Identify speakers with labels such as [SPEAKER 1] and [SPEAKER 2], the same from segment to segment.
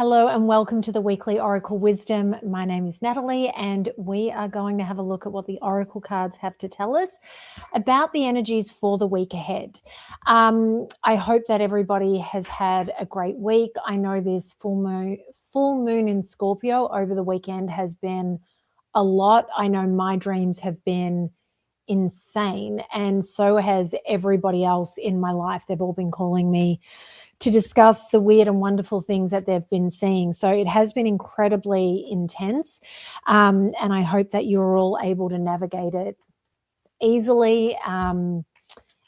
[SPEAKER 1] Hello and welcome to the weekly Oracle Wisdom. My name is Natalie and we are going to have a look at what the Oracle cards have to tell us about the energies for the week ahead. I hope that everybody has had a great week. I know this full moon in Scorpio over the weekend has been a lot. I know my dreams have been insane and so has everybody else in my life. They've all been calling me to discuss the weird and wonderful things that they've been seeing. So it has been incredibly intense. And I hope that you're all able to navigate it easily and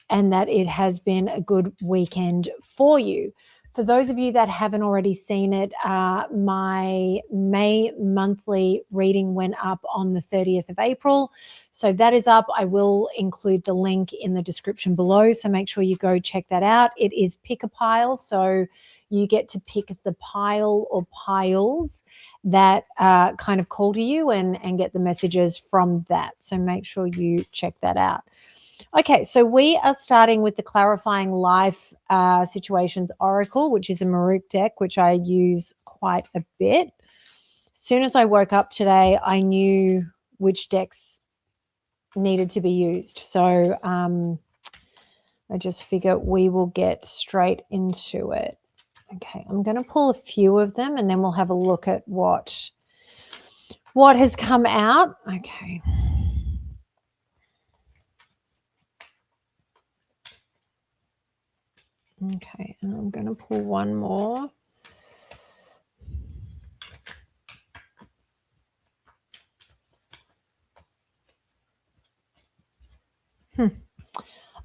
[SPEAKER 1] that it has been a good weekend for you. For those of you that haven't already seen it, my May monthly reading went up on the 30th of April. So that is up. I will include the link in the description below. So make sure you go check that out. It is pick a pile. So you get to pick the pile or piles that kind of call to you and get the messages from that. So make sure you check that out. Okay, so we are starting with the Clarifying Life Situations Oracle, which is a MahrukhX deck, which I use quite a bit. As soon as I woke up today, I knew which decks needed to be used. So I just figure we will get straight into it. Okay, I'm going to pull a few of them and then we'll have a look at what has come out. Okay. Okay, and I'm going to pull one more.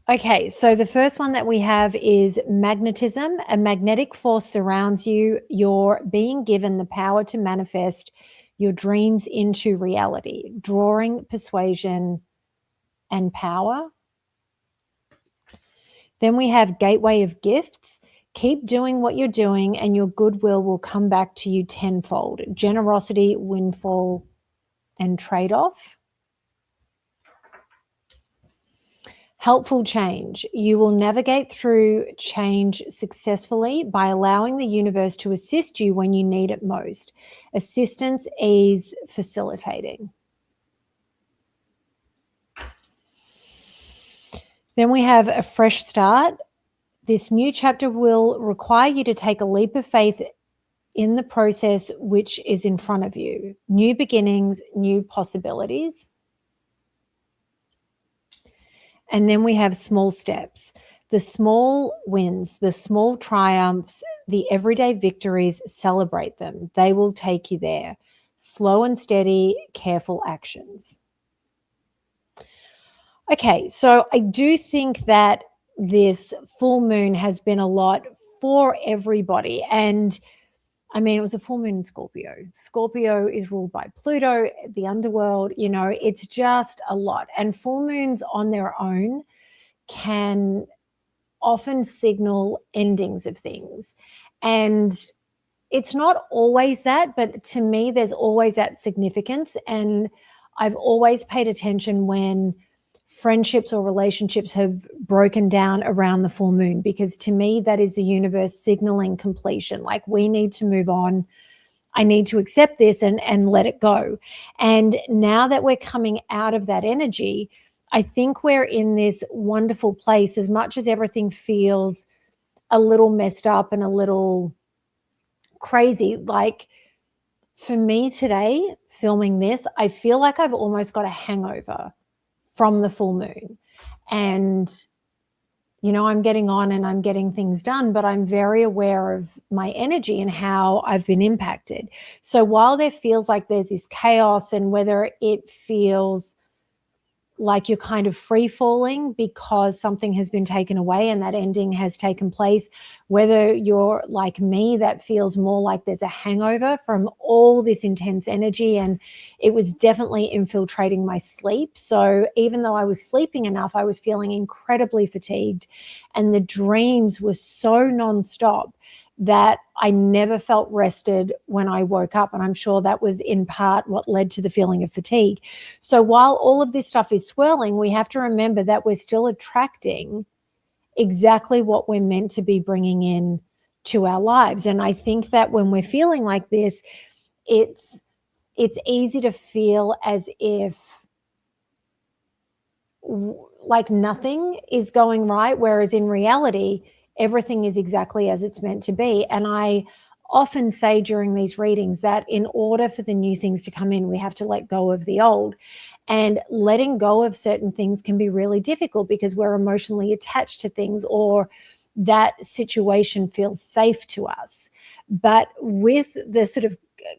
[SPEAKER 1] Okay, so the first one that we have is magnetism. A magnetic force surrounds you. You're being given the power to manifest your dreams into reality, drawing persuasion and power. Then we have gateway of gifts. Keep doing what you're doing and your goodwill will come back to you tenfold. Generosity, windfall, and trade-off. Helpful change. You will navigate through change successfully by allowing the universe to assist you when you need it most. Assistance is facilitating. Then we have a fresh start. This new chapter will require you to take a leap of faith in the process which is in front of you. New beginnings, new possibilities. And then we have small steps. The small wins, the small triumphs, the everyday victories, celebrate them. They will take you there. Slow and steady, careful actions. Okay, so I do think that this full moon has been a lot for everybody. And I mean, it was a full moon in Scorpio. Scorpio is ruled by Pluto, the underworld, you know, it's just a lot. And full moons on their own can often signal endings of things. And it's not always that, but to me, there's always that significance. And I've always paid attention when friendships or relationships have broken down around the full moon, because to me, that is the universe signaling completion. Like, we need to move on. I need to accept this and let it go. And now that we're coming out of that energy, I think we're in this wonderful place. As much as everything feels a little messed up and a little crazy, like for me today, filming this, I feel like I've almost got a hangover from the full moon. And, you know, I'm getting on and I'm getting things done, but I'm very aware of my energy and how I've been impacted. So while there feels like there's this chaos, and whether it feels like you're kind of free falling because something has been taken away and that ending has taken place, whether you're like me, that feels more like there's a hangover from all this intense energy, and it was definitely infiltrating my sleep. So even though I was sleeping enough, I was feeling incredibly fatigued, and the dreams were so nonstop that I never felt rested when I woke up. And I'm sure that was in part what led to the feeling of fatigue. So while all of this stuff is swirling, we have to remember that we're still attracting exactly what we're meant to be bringing in to our lives. And I think that when we're feeling like this, it's easy to feel as if like nothing is going right, whereas in reality, everything is exactly as it's meant to be. And I often say during these readings that in order for the new things to come in, we have to let go of the old. And letting go of certain things can be really difficult because we're emotionally attached to things, or that situation feels safe to us. But with the sort of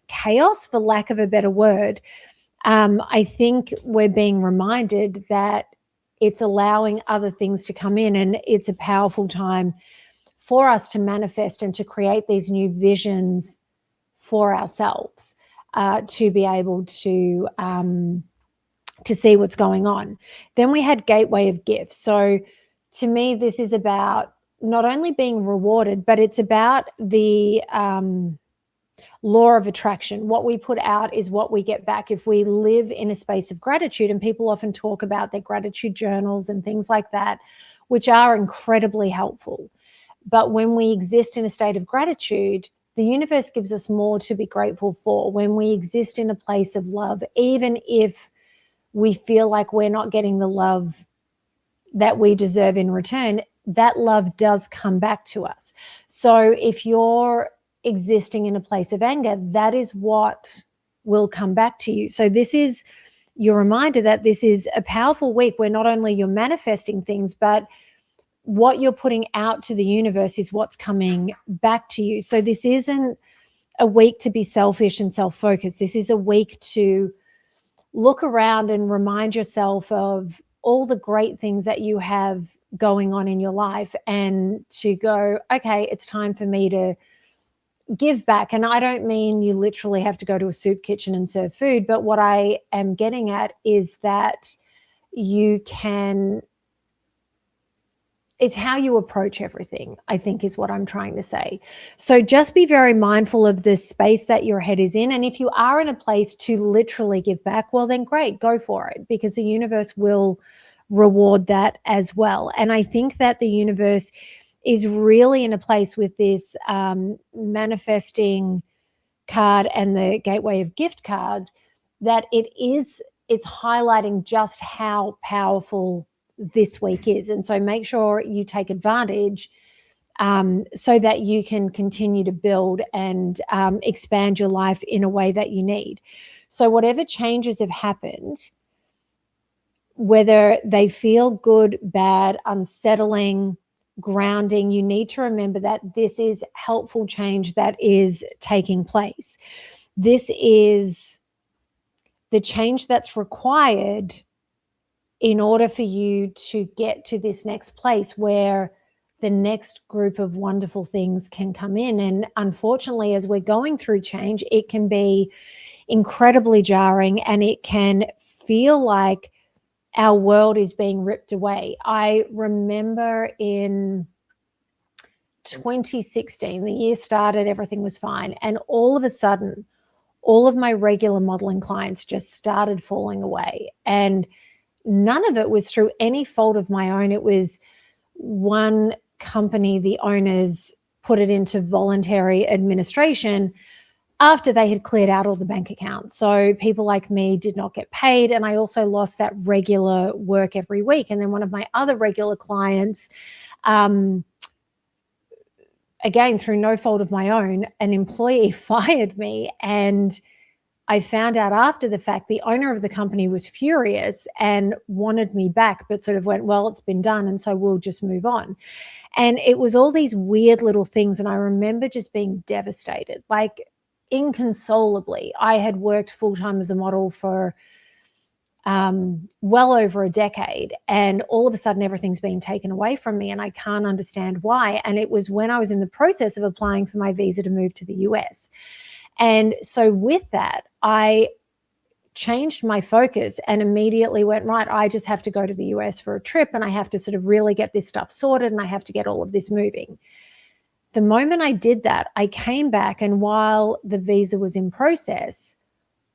[SPEAKER 1] chaos, for lack of a better word, I think we're being reminded that it's allowing other things to come in, and it's a powerful time for us to manifest and to create these new visions for ourselves, to be able to see what's going on. Then we had Gateway of Gifts. So to me, this is about not only being rewarded, but it's about the law of attraction. What we put out is what we get back. If we live in a space of gratitude, and people often talk about their gratitude journals and things like that, which are incredibly helpful. But when we exist in a state of gratitude, the universe gives us more to be grateful for. When we exist in a place of love, even if we feel like we're not getting the love that we deserve in return, that love does come back to us. So if you're existing in a place of anger, that is what will come back to you. So this is your reminder that this is a powerful week where not only you're manifesting things, but what you're putting out to the universe is what's coming back to you. So this isn't a week to be selfish and self-focused. This is a week to look around and remind yourself of all the great things that you have going on in your life, and to go, okay, it's time for me to give back. And I don't mean you literally have to go to a soup kitchen and serve food, but what I am getting at is that you can, it's how you approach everything, I think, is what I'm trying to say. So just be very mindful of the space that your head is in. And if you are in a place to literally give back, well, then great, go for it, because the universe will reward that as well. And I think that the universe is really in a place with this manifesting card and the Gateway of Gift card, that it's highlighting just how powerful this week is. And so make sure you take advantage so that you can continue to build and expand your life in a way that you need. So whatever changes have happened, whether they feel good, bad, unsettling, grounding, you need to remember that this is helpful change that is taking place. This is the change that's required in order for you to get to this next place where the next group of wonderful things can come in. And unfortunately, as we're going through change, it can be incredibly jarring, and it can feel like our world is being ripped away. I remember in 2016, the year started, everything was fine. And all of a sudden, all of my regular modeling clients just started falling away. And none of it was through any fault of my own. It was one company, the owners put it into voluntary administration after they had cleared out all the bank accounts. So people like me did not get paid, and I also lost that regular work every week. And then one of my other regular clients, again, through no fault of my own, an employee fired me, and I found out after the fact the owner of the company was furious and wanted me back, but sort of went, well, it's been done, and so we'll just move on. And it was all these weird little things. And I remember just being devastated, like inconsolably. I had worked full-time as a model for well over a decade, and all of a sudden everything's been taken away from me, and I can't understand why. And it was when I was in the process of applying for my visa to move to the US. And so with that, I changed my focus and immediately went, right, I just have to go to the US for a trip, and I have to sort of really get this stuff sorted, and I have to get all of this moving. The moment I did that, I came back, and while the visa was in process,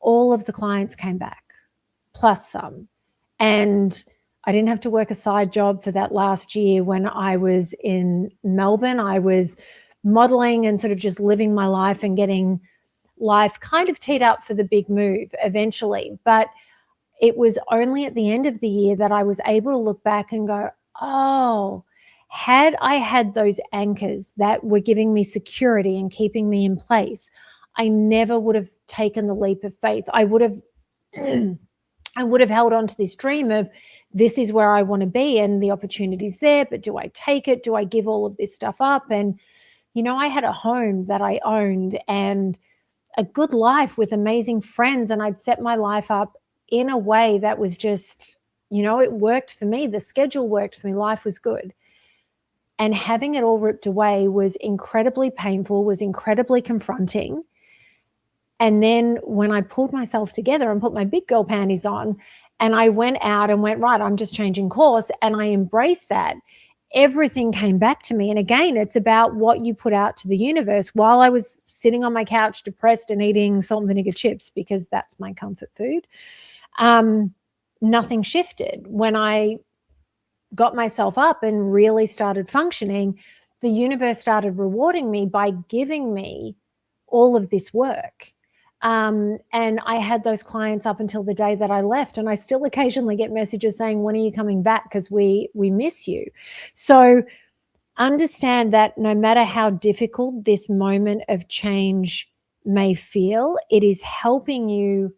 [SPEAKER 1] all of the clients came back, plus some. And I didn't have to work a side job for that last year when I was in Melbourne. I was modeling and sort of just living my life and getting life kind of teed up for the big move eventually. But it was only at the end of the year that I was able to look back and go, oh, had I had those anchors that were giving me security and keeping me in place, I never would have taken the leap of faith. I would have held on to this dream of this is where I want to be and the opportunity's there, but do I take it? Do I give all of this stuff up? And, I had a home that I owned and a good life with amazing friends, and I'd set my life up in a way that was just, it worked for me. The schedule worked for me. Life was good. And having it all ripped away was incredibly painful, was incredibly confronting. And then when I pulled myself together and put my big girl panties on and I went out and went, right, I'm just changing course, and I embraced that, everything came back to me. And again, it's about what you put out to the universe. While I was sitting on my couch depressed and eating salt and vinegar chips because that's my comfort food, nothing shifted. When I got myself up and really started functioning, the universe started rewarding me by giving me all of this work. And I had those clients up until the day that I left, and I still occasionally get messages saying, when are you coming back? Because we miss you. So understand that no matter how difficult this moment of change may feel, it is helping you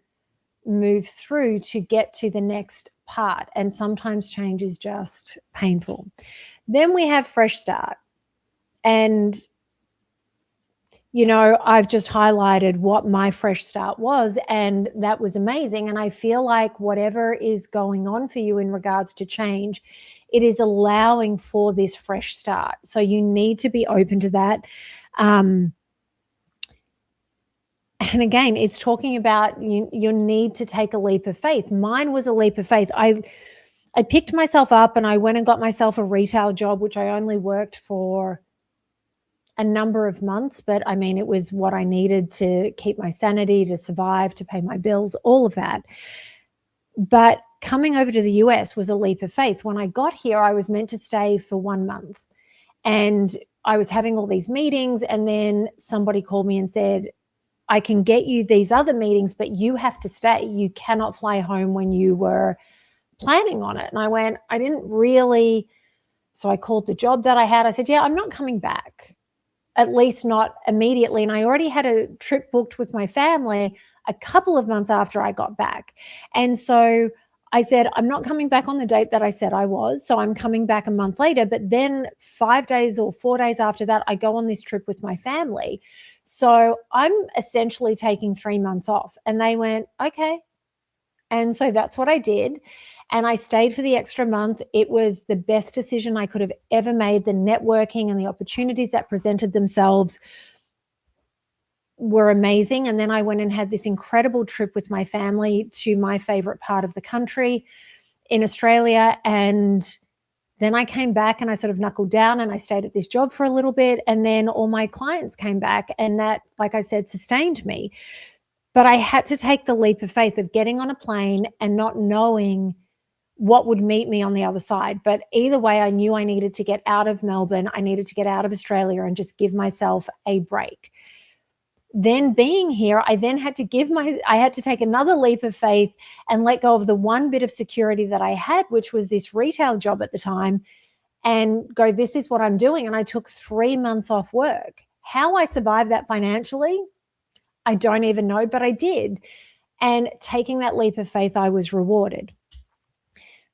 [SPEAKER 1] move through to get to the next part. And sometimes change is just painful. Then we have fresh start. And I've just highlighted what my fresh start was, and that was amazing. And I feel like whatever is going on for you in regards to change, it is allowing for this fresh start. So you need to be open to that. And again, it's talking about your need to take a leap of faith. Mine was a leap of faith. I picked myself up and I went and got myself a retail job, which I only worked for a number of months, but I mean, it was what I needed to keep my sanity, to survive, to pay my bills, all of that. But coming over to the US was a leap of faith. When I got here, I was meant to stay for 1 month, and I was having all these meetings, and then somebody called me and said, I can get you these other meetings, but you have to stay. You cannot fly home when you were planning on it. And I went, I didn't really. So I called the job that I had. I said, yeah, I'm not coming back. At least not immediately. And I already had a trip booked with my family a couple of months after I got back. And so I said, I'm not coming back on the date that I said I was. So I'm coming back a month later. But then 5 days or 4 days after that, I go on this trip with my family. So I'm essentially taking 3 months off. And they went, okay. And so that's what I did. And I stayed for the extra month. It was the best decision I could have ever made. The networking and the opportunities that presented themselves were amazing. And then I went and had this incredible trip with my family to my favorite part of the country in Australia. And then I came back and I sort of knuckled down and I stayed at this job for a little bit. And then all my clients came back, and that, like I said, sustained me. But I had to take the leap of faith of getting on a plane and not knowing what would meet me on the other side. But either way, I knew I needed to get out of Melbourne. I needed to get out of Australia and just give myself a break. Then being here, I then had to take another leap of faith and let go of the one bit of security that I had, which was this retail job at the time, and go, this is what I'm doing. And I took 3 months off work. How I survived that financially, I don't even know, but I did. And taking that leap of faith, I was rewarded.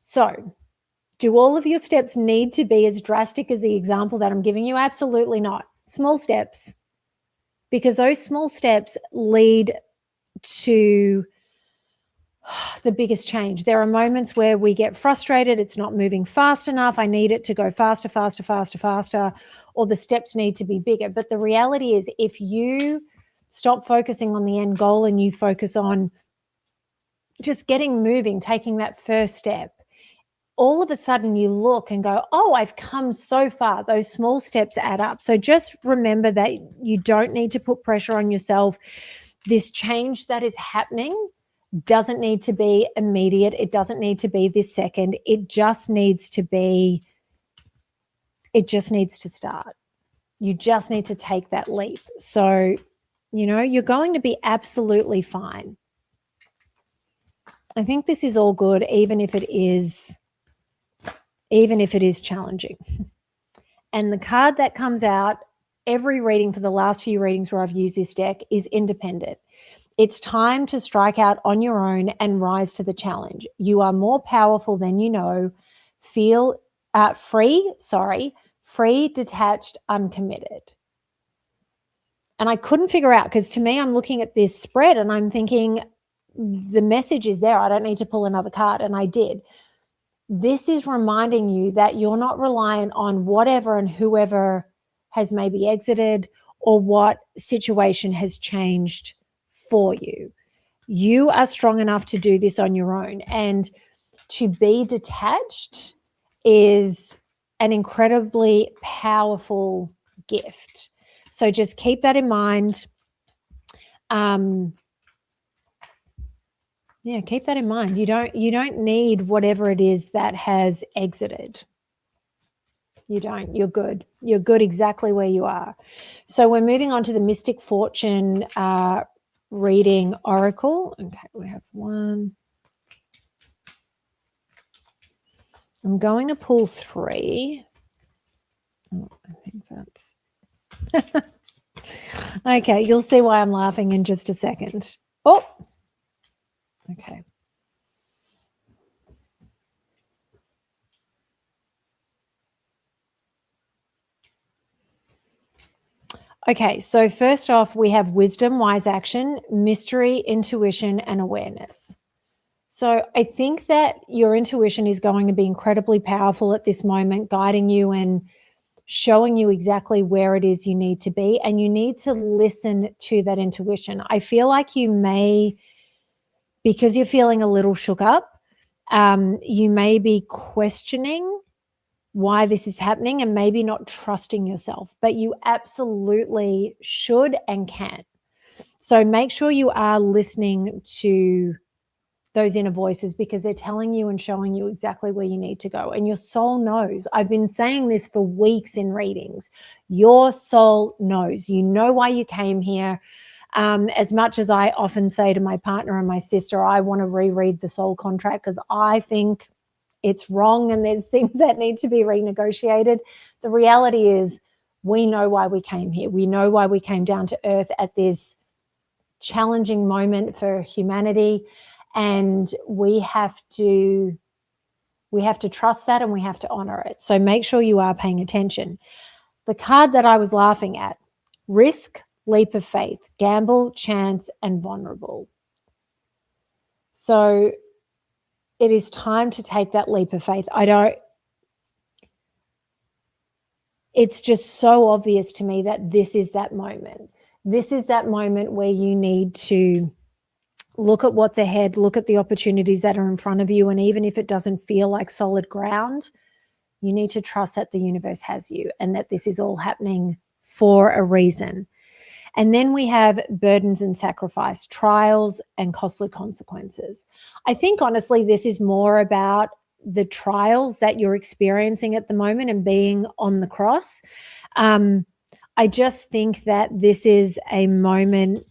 [SPEAKER 1] So, do all of your steps need to be as drastic as the example that I'm giving you? Absolutely not. Small steps, because those small steps lead to the biggest change. There are moments where we get frustrated. It's not moving fast enough. I need it to go faster, faster, faster, faster, or the steps need to be bigger. But the reality is, if you stop focusing on the end goal and you focus on just getting moving, taking that first step, all of a sudden you look and go, oh, I've come so far. Those small steps add up. So just remember that you don't need to put pressure on yourself. This change that is happening doesn't need to be immediate. It doesn't need to be this second. It just needs to start. You just need to take that leap. So, you're going to be absolutely fine. I think this is all good, even if it is challenging. And the card that comes out every reading for the last few readings where I've used this deck is independent. It's time to strike out on your own and rise to the challenge. You are more powerful than you know. Feel free, detached, uncommitted. And I couldn't figure out, because to me, I'm looking at this spread and I'm thinking the message is there. I don't need to pull another card. And I did. This is reminding you that you're not reliant on whatever and whoever has maybe exited or what situation has changed for you. You are strong enough to do this on your own. And to be detached is an incredibly powerful gift. So just keep that in mind. Keep that in mind. You don't need whatever it is that has exited. You don't. You're good. You're good exactly where you are. So we're moving on to the Mystic Fortune reading oracle. Okay, we have one. I'm going to pull 3. Oh, I think that's okay. You'll see why I'm laughing in just a second. Oh, okay. Okay, so first off, we have wisdom, wise action, mystery, intuition, and awareness. So I think that your intuition is going to be incredibly powerful at this moment, guiding you and showing you exactly where it is you need to be. And you need to listen to that intuition. I feel like you may, because you're feeling a little shook up, you may be questioning why this is happening and maybe not trusting yourself, but you absolutely should and can. So make sure you are listening to those inner voices, because they're telling you and showing you exactly where you need to go. And your soul knows. I've been saying this for weeks in readings. Your soul knows. You know why you came here. As much as I often say to my partner and my sister, I want to reread the soul contract because I think it's wrong and there's things that need to be renegotiated. The reality is we know why we came here. We know why we came down to earth at this challenging moment for humanity. And we have to trust that and we have to honor it. So make sure you are paying attention. The card that I was laughing at, risk, leap of faith, gamble, chance, and vulnerable. So it is time to take that leap of faith. It's just so obvious to me that this is that moment. This is that moment where you need to look at what's ahead, look at the opportunities that are in front of you. And even if it doesn't feel like solid ground, you need to trust that the universe has you and that this is all happening for a reason. And then we have burdens and sacrifice, trials and costly consequences. I think honestly, this is more about the trials that you're experiencing at the moment and being on the cross. I just think that this is a moment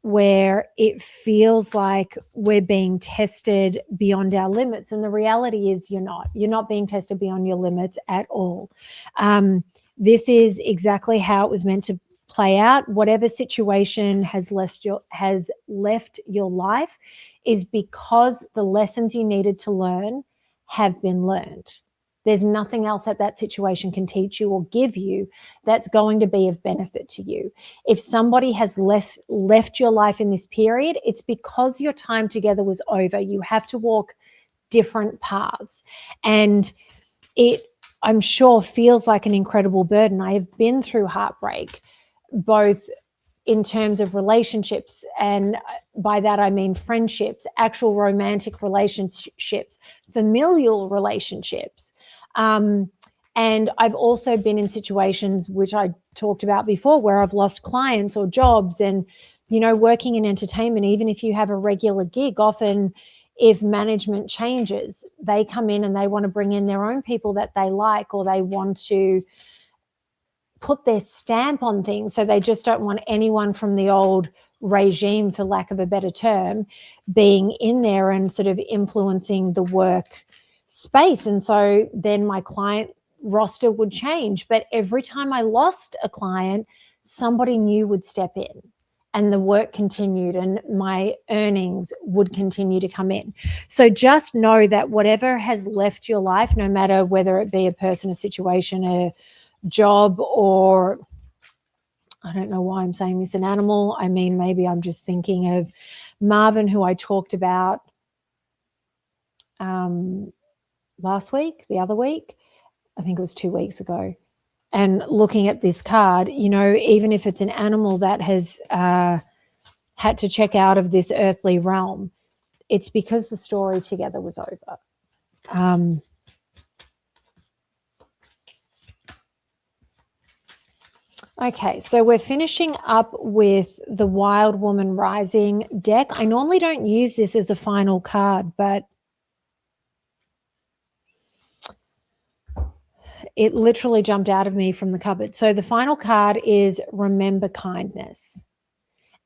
[SPEAKER 1] where it feels like we're being tested beyond our limits. And the reality is you're not being tested beyond your limits at all. This is exactly how it was meant to play out. Whatever situation has left your life is because the lessons you needed to learn have been learned. There's nothing else that situation can teach you or give you that's going to be of benefit to you. If somebody has left your life in this period, it's because your time together was over. You have to walk different paths. And it, I'm sure, feels like an incredible burden. I have been through heartbreak, both in terms of relationships, and by that I mean friendships, actual romantic relationships, familial relationships. And I've also been in situations which I talked about before where I've lost clients or jobs. And, working in entertainment, even if you have a regular gig, often if management changes, they come in and they want to bring in their own people that they like, or they want to put their stamp on things. So they just don't want anyone from the old regime, for lack of a better term, being in there and sort of influencing the work space. And so then my client roster would change. But every time I lost a client, somebody new would step in and the work continued and my earnings would continue to come in. So just know that whatever has left your life, no matter whether it be a person, a situation, a job, or I don't know why I'm saying this, an animal. I mean, maybe I'm just thinking of Marvin, who I talked about last week, the other week, I think it was 2 weeks ago. And looking at this card, you know, even if it's an animal that has had to check out of this earthly realm, it's because the story together was over. Okay, so we're finishing up with the Wild Woman Rising deck. I normally don't use this as a final card, but it literally jumped out of me from the cupboard. So the final card is Remember Kindness.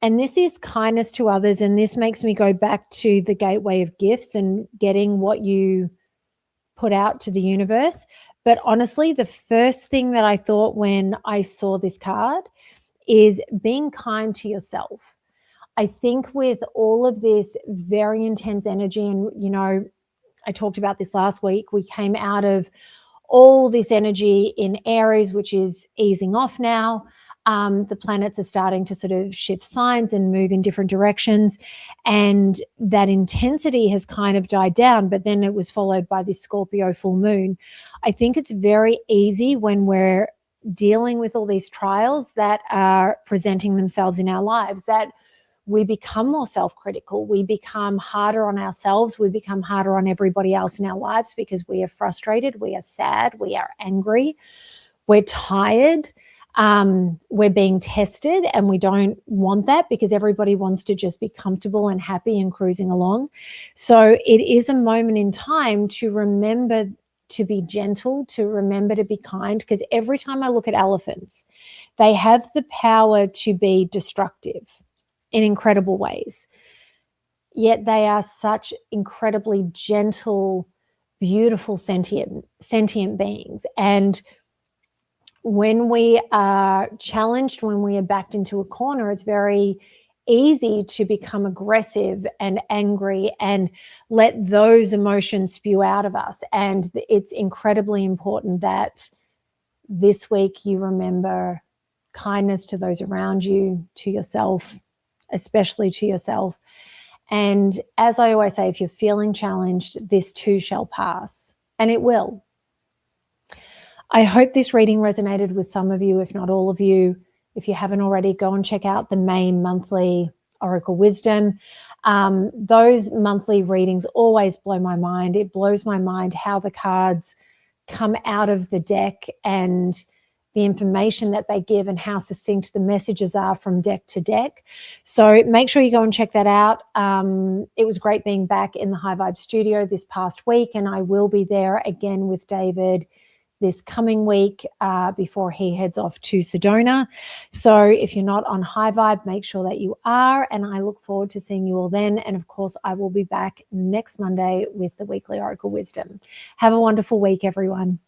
[SPEAKER 1] And this is kindness to others. And this makes me go back to the gateway of gifts and getting what you put out to the universe. But honestly, the first thing that I thought when I saw this card is being kind to yourself. I think with all of this very intense energy, and, you know, I talked about this last week, we came out of all this energy in Aries, which is easing off now. The planets are starting to sort of shift signs and move in different directions. And that intensity has kind of died down, but then it was followed by this Scorpio full moon. I think it's very easy when we're dealing with all these trials that are presenting themselves in our lives that we become more self-critical. We become harder on ourselves. We become harder on everybody else in our lives because we are frustrated. We are sad. We are angry. We're tired. We're being tested, and we don't want that because everybody wants to just be comfortable and happy and cruising along. So it is a moment in time to remember to be gentle, to remember to be kind, because every time I look at elephants, they have the power to be destructive in incredible ways. Yet they are such incredibly gentle, beautiful, sentient beings. And when we are challenged, when we are backed into a corner, it's very easy to become aggressive and angry and let those emotions spew out of us. And it's incredibly important that this week you remember kindness to those around you, to yourself, especially to yourself. And as I always say, if you're feeling challenged, this too shall pass, and it will. I hope this reading resonated with some of you, if not all of you. If you haven't already, go and check out the May monthly Oracle Wisdom. Those monthly readings always blow my mind. It blows my mind how the cards come out of the deck and the information that they give and how succinct the messages are from deck to deck. So make sure you go and check that out. It was great being back in the High Vibe studio this past week, and I will be there again with David this coming week before he heads off to Sedona. So if you're not on High Vibe, make sure that you are, and I look forward to seeing you all then. And of course, I will be back next Monday with the weekly Oracle Wisdom. Have a wonderful week, everyone.